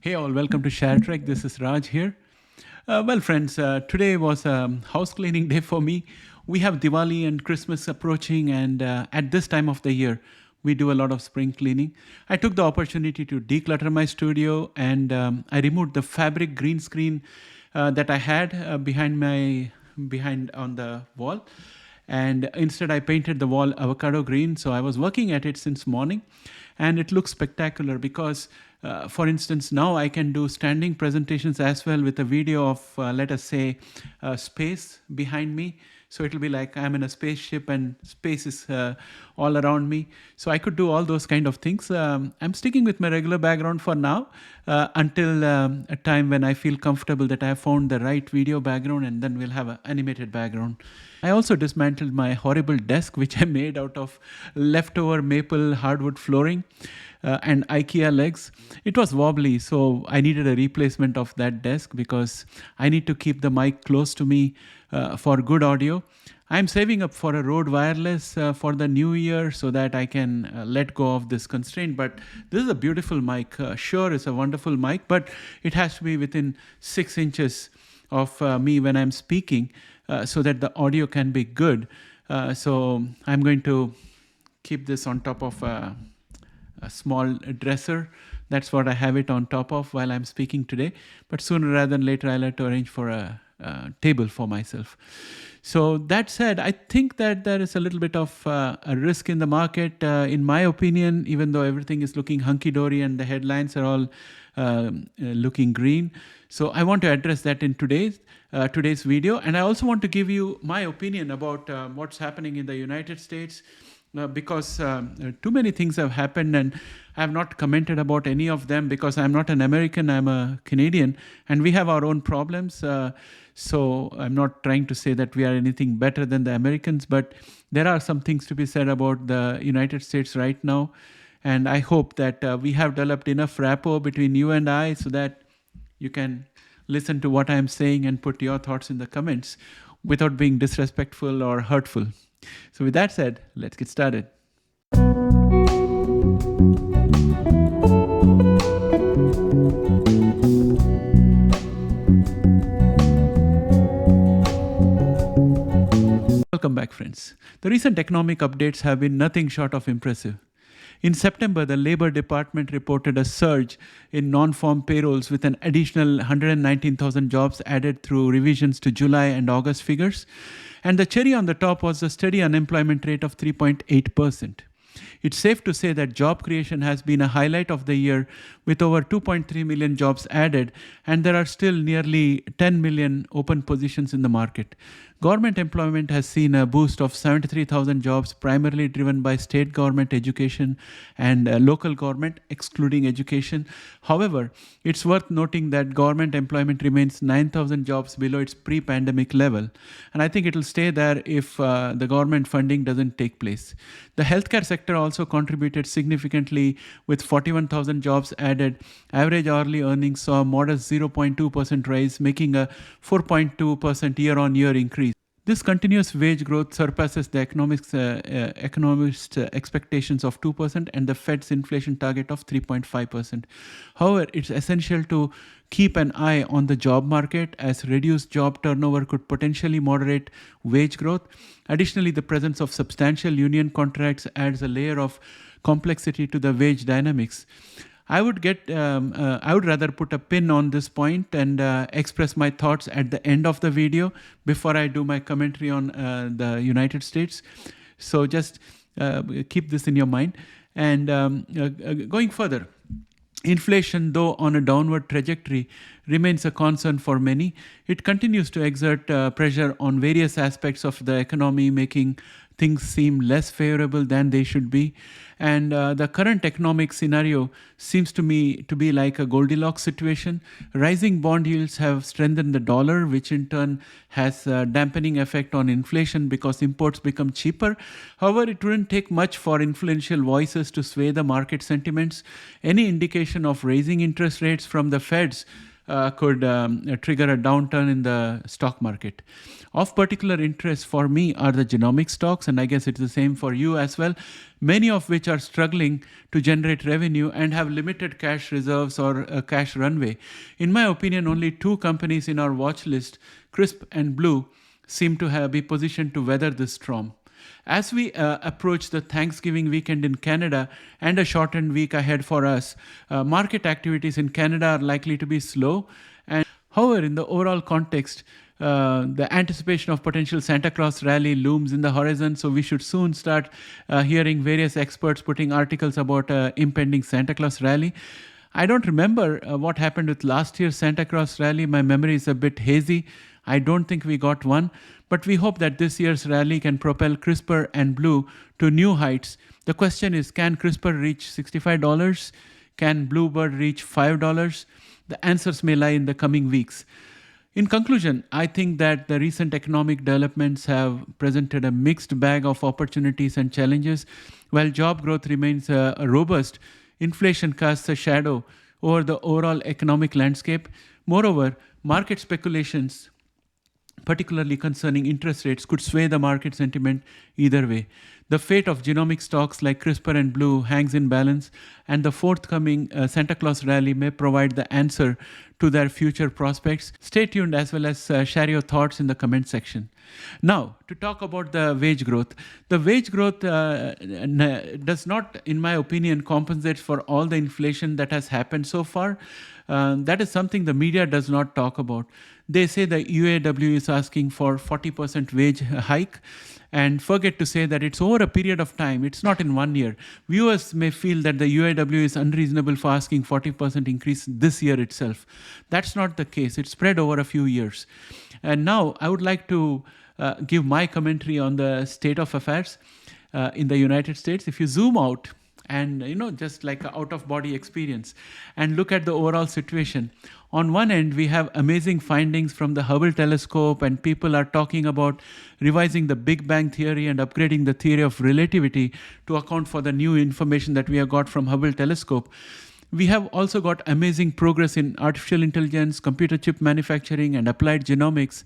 Hey all, welcome to ShareTrekc. This is Raj here. Well, friends, today was a house cleaning day for me. We have Diwali and Christmas approaching, and at this time of the year, we do a lot of spring cleaning. I took the opportunity to declutter my studio, and I removed the fabric green screen that I had behind on the wall, and instead I painted the wall avocado green. So I was working at it since morning, and it looks spectacular because for instance, now I can do standing presentations as well with a video of, let us say, space behind me. So it'll be like I'm in a spaceship and space is all around me. So I could do all those kind of things. I'm sticking with my regular background for now until a time when I feel comfortable that I have found the right video background, and then we'll have an animated background. I also dismantled my horrible desk, which I made out of leftover maple hardwood flooring and IKEA legs. It was wobbly, so I needed a replacement of that desk because I need to keep the mic close to me for good audio. I'm saving up for a Rode Wireless for the new year so that I can let go of this constraint. But this is a beautiful mic. Sure, it's a wonderful mic, but it has to be within 6 inches of me when I'm speaking so that the audio can be good. So I'm going to keep this on top of a small dresser. That's what I have it on top of while I'm speaking today. But sooner rather than later, I'll have to arrange for a table for myself. So that said, I think that there is a little bit of a risk in the market, in my opinion, even though everything is looking hunky-dory and the headlines are all looking green. So I want to address that in today's video. And I also want to give you my opinion about what's happening in the United States. Because too many things have happened, and I have not commented about any of them because I'm not an American, I'm a Canadian, and we have our own problems. So I'm not trying to say that we are anything better than the Americans, but there are some things to be said about the United States right now. And I hope that we have developed enough rapport between you and I so that you can listen to what I'm saying and put your thoughts in the comments without being disrespectful or hurtful. So with that said, let's get started. Welcome back, friends. The recent economic updates have been nothing short of impressive. In September, the Labor Department reported a surge in non-farm payrolls with an additional 119,000 jobs added through revisions to July and August figures. And the cherry on the top was a steady unemployment rate of 3.8%. It's safe to say that job creation has been a highlight of the year with over 2.3 million jobs added, and there are still nearly 10 million open positions in the market. Government employment has seen a boost of 73,000 jobs, primarily driven by state government, education, and local government, excluding education. However, it's worth noting that government employment remains 9,000 jobs below its pre-pandemic level. And I think it will stay there if the government funding doesn't take place. The healthcare sector also contributed significantly with 41,000 jobs added. Average hourly earnings saw a modest 0.2% rise, making a 4.2% year-on-year increase. This continuous wage growth surpasses the economists' expectations of 2% and the Fed's inflation target of 3.5%. However, it's essential to keep an eye on the job market, as reduced job turnover could potentially moderate wage growth. Additionally, the presence of substantial union contracts adds a layer of complexity to the wage dynamics. I would rather put a pin on this point and express my thoughts at the end of the video before I do my commentary on the United States. So just keep this in your mind. And going further, inflation, though on a downward trajectory, remains a concern for many. It continues to exert pressure on various aspects of the economy, making things seem less favorable than they should be. And the current economic scenario seems to me to be like a Goldilocks situation. Rising bond yields have strengthened the dollar, which in turn has a dampening effect on inflation because imports become cheaper. However, it wouldn't take much for influential voices to sway the market sentiments. Any indication of raising interest rates from the Feds could trigger a downturn in the stock market. Of particular interest for me are the genomic stocks, and I guess it's the same for you as well, many of which are struggling to generate revenue and have limited cash reserves or a cash runway. In my opinion, only two companies in our watch list, CRSP and BLUE, seem to be positioned to weather this storm. As we approach the Thanksgiving weekend in Canada and a shortened week ahead for us, market activities in Canada are likely to be slow. And however, in the overall context, the anticipation of potential Santa Claus rally looms in the horizon, so we should soon start hearing various experts putting articles about impending Santa Claus rally. I don't remember what happened with last year's Santa Claus rally. My memory is a bit hazy. I don't think we got one, but we hope that this year's rally can propel CRISPR and BLUE to new heights. The question is, can CRISPR reach $65? Can Bluebird reach $5? The answers may lie in the coming weeks. In conclusion, I think that the recent economic developments have presented a mixed bag of opportunities and challenges. While job growth remains robust, inflation casts a shadow over the overall economic landscape. Moreover, market speculations, particularly concerning interest rates, could sway the market sentiment either way. The fate of genomic stocks like CRISPR and BLUE hangs in balance, and the forthcoming Santa Claus rally may provide the answer to their future prospects. Stay tuned as well as share your thoughts in the comment section. Now, to talk about the wage growth. The wage growth does not, in my opinion, compensate for all the inflation that has happened so far. That is something the media does not talk about. They say the UAW is asking for 40% wage hike and forget to say that it's over a period of time. It's not in 1 year. Viewers may feel that the UAW is unreasonable for asking 40% increase this year itself. That's not the case. It's spread over a few years. And now I would like to give my commentary on the state of affairs in the United States. If you zoom out, and just like an out-of-body experience, and look at the overall situation. On one end, we have amazing findings from the Hubble telescope, and people are talking about revising the Big Bang theory and upgrading the theory of relativity to account for the new information that we have got from Hubble telescope. We have also got amazing progress in artificial intelligence, computer chip manufacturing, and applied genomics.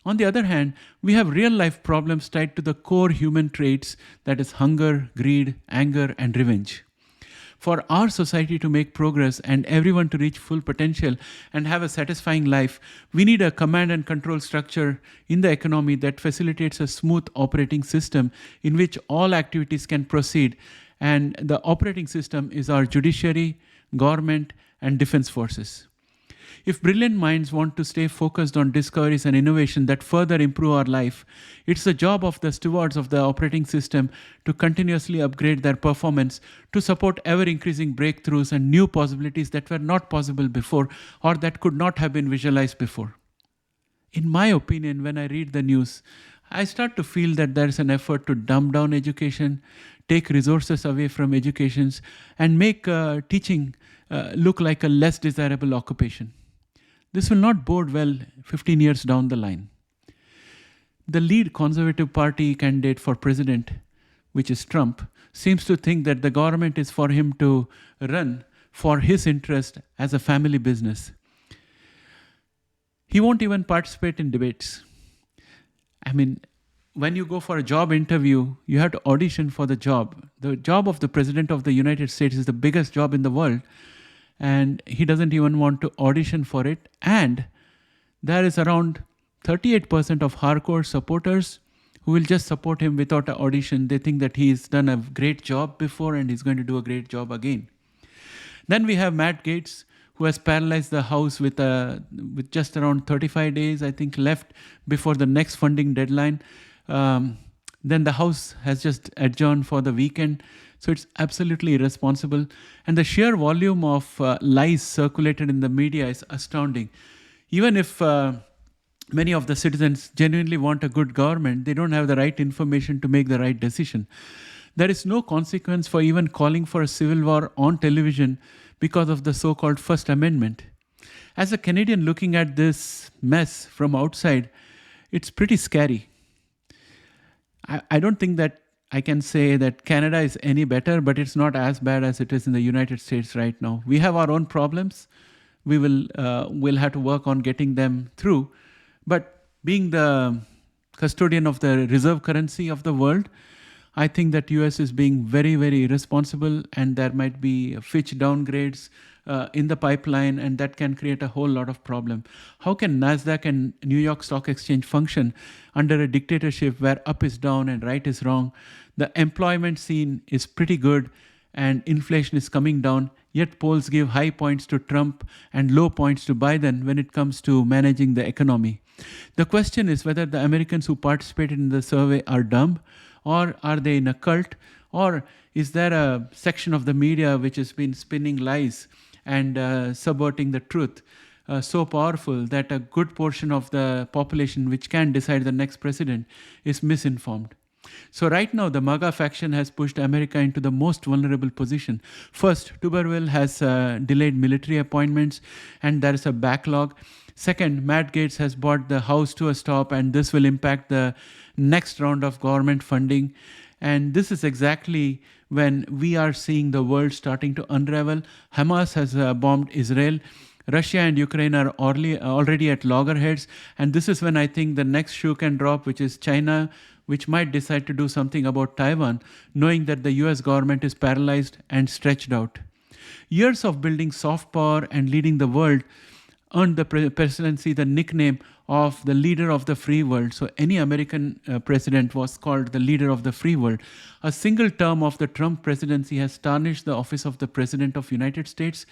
On the other hand, we have real-life problems tied to the core human traits, that is hunger, greed, anger, and revenge. For our society to make progress and everyone to reach full potential and have a satisfying life, we need a command and control structure in the economy that facilitates a smooth operating system in which all activities can proceed. And the operating system is our judiciary, government, and defense forces. If brilliant minds want to stay focused on discoveries and innovation that further improve our life, it's the job of the stewards of the operating system to continuously upgrade their performance to support ever-increasing breakthroughs and new possibilities that were not possible before or that could not have been visualized before. In my opinion, when I read the news, I start to feel that there is an effort to dumb down education, take resources away from educations, and make teaching look like a less desirable occupation. This will not bode well 15 years down the line. The lead Conservative Party candidate for president, which is Trump, seems to think that the government is for him to run for his interest as a family business. He won't even participate in debates. I mean, when you go for a job interview, you have to audition for the job. The job of the President of the United States is the biggest job in the world. And he doesn't even want to audition for it. And there is around 38% of hardcore supporters who will just support him without an audition. They think that he's done a great job before and he's going to do a great job again. Then we have Matt Gaetz, who has paralyzed the House with just around 35 days, I think, left before the next funding deadline. Then the House has just adjourned for the weekend. So it's absolutely irresponsible. And the sheer volume of lies circulated in the media is astounding. Even if many of the citizens genuinely want a good government, they don't have the right information to make the right decision. There is no consequence for even calling for a civil war on television because of the so-called First Amendment. As a Canadian looking at this mess from outside, it's pretty scary. I don't think that I can say that Canada is any better, but it's not as bad as it is in the United States right now. We have our own problems. we'll have to work on getting them through. But being the custodian of the reserve currency of the world, I think that US is being very, very irresponsible, and there might be Fitch downgrades in the pipeline, and that can create a whole lot of problem. How can NASDAQ and New York Stock Exchange function under a dictatorship where up is down and right is wrong? The employment scene is pretty good and inflation is coming down, yet polls give high points to Trump and low points to Biden when it comes to managing the economy. The question is whether the Americans who participated in the survey are dumb, or are they in a cult, or is there a section of the media which has been spinning lies and subverting the truth so powerful that a good portion of the population which can decide the next president is misinformed? So right now, the MAGA faction has pushed America into the most vulnerable position. First, Tuberville has delayed military appointments, and there is a backlog. Second, Matt Gaetz has brought the House to a stop, and this will impact the next round of government funding. And this is exactly when we are seeing the world starting to unravel. Hamas has bombed Israel. Russia and Ukraine are already at loggerheads. And this is when I think the next shoe can drop, which is China, which might decide to do something about Taiwan, knowing that the US government is paralyzed and stretched out. Years of building soft power and leading the world earned the presidency the nickname of the leader of the free world. So any American president was called the leader of the free world. A single term of the Trump presidency has tarnished the office of the President of the United States.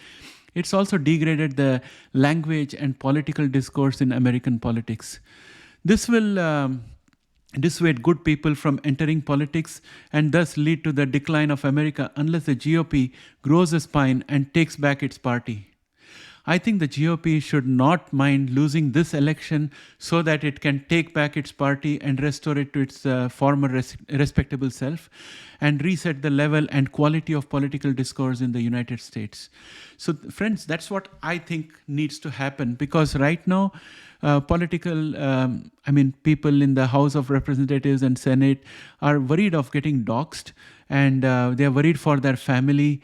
It's also degraded the language and political discourse in American politics. This will dissuade good people from entering politics and thus lead to the decline of America unless the GOP grows a spine and takes back its party. I think the GOP should not mind losing this election so that it can take back its party and restore it to its former respectable self and reset the level and quality of political discourse in the United States. So friends, that's what I think needs to happen, because right now people in the House of Representatives and Senate are worried of getting doxxed, and they're worried for their family.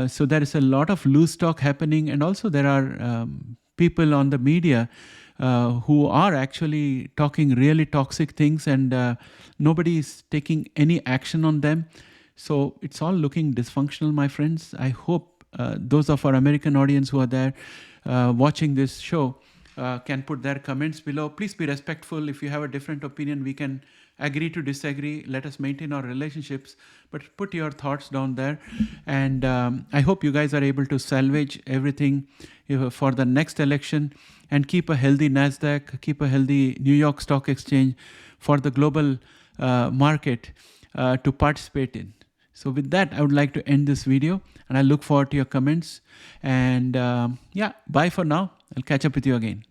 So there is a lot of loose talk happening, and also there are people on the media who are actually talking really toxic things, and nobody is taking any action on them. So it's all looking dysfunctional, my friends. I hope those of our American audience who are there watching this show can put their comments below. Please be respectful. If you have a different opinion, we can agree to disagree. Let us maintain our relationships, but put your thoughts down there. And I hope you guys are able to salvage everything for the next election and keep a healthy NASDAQ, keep a healthy New York Stock Exchange for the global market to participate in. So with that, I would like to end this video, and I look forward to your comments. And yeah, bye for now. I'll catch up with you again.